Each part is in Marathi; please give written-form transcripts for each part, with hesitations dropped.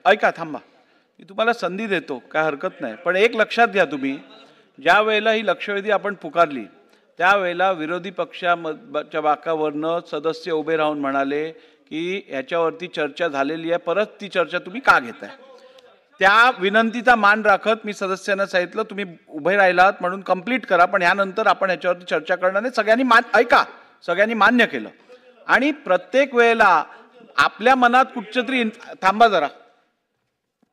ऐका थांबा, मी तुम्हाला संधी देतो, काय हरकत नाही, पण एक लक्षात घ्या तुम्ही, ज्या वेळेला ही लक्षवेधी आपण पुकारली त्यावेळेला विरोधी पक्षाच्या बाकावरनं सदस्य उभे राहून म्हणाले की ह्याच्यावरती चर्चा झालेली आहे, परत ती चर्चा तुम्ही का घेताय? त्या विनंतीचा मान राखत मी सदस्यांना सांगितलं तुम्ही उभे राहिलात म्हणून कंप्लीट करा, पण ह्यानंतर आपण ह्याच्यावरती चर्चा करणार नाही. सगळ्यांनी ऐका, सगळ्यांनी मान्य केलं. आणि प्रत्येक वेळेला आपल्या मनात कुठचंतरी थांबा जरा,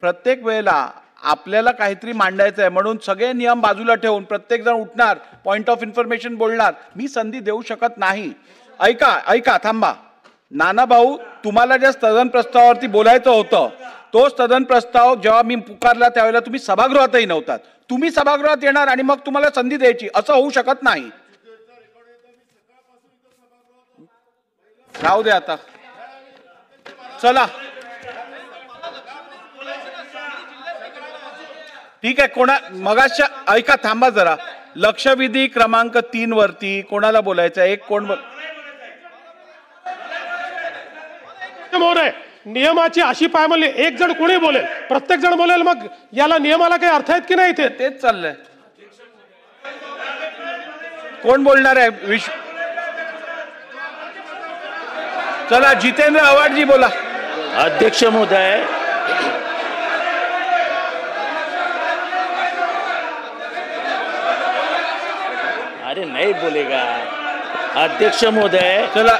प्रत्येक वेळेला आपल्याला काहीतरी मांडायचं आहे म्हणून सगळे नियम बाजूला ठेवून प्रत्येक जण उठणार, पॉइंट ऑफ इन्फॉर्मेशन बोलणार, मी संधी देऊ शकत नाही. ऐका थांबा. नाना भाऊ, तुम्हाला ज्या स्थगन प्रस्तावावरती बोलायचं होतं तो स्थगन प्रस्ताव जेव्हा मी पुकारला त्यावेळेला तुम्ही सभागृहातही नव्हतात. तुम्ही सभागृहात येणार आणि मग तुम्हाला संधी द्यायची, असं होऊ शकत नाही. राहू दे आता, चला ठीक आहे. मगाच्या ऐका थांबा जरा, लक्षवेधी क्रमांक 3 वरती कोणाला बोलायचं? एक कोण महोदय, नियमाची अशी पायमल्ली, एक जण कोणी बोलेल, प्रत्येक जण बोलेल, मग याला नियमाला काही अर्थ आहेत की नाही? तेच चाललंय. कोण बोलणार आहे? चला जितेंद्र आव्हाडजी बोला. अध्यक्ष महोदय, अरे नहीं बोलेगा अध्यक्ष महोदय. चला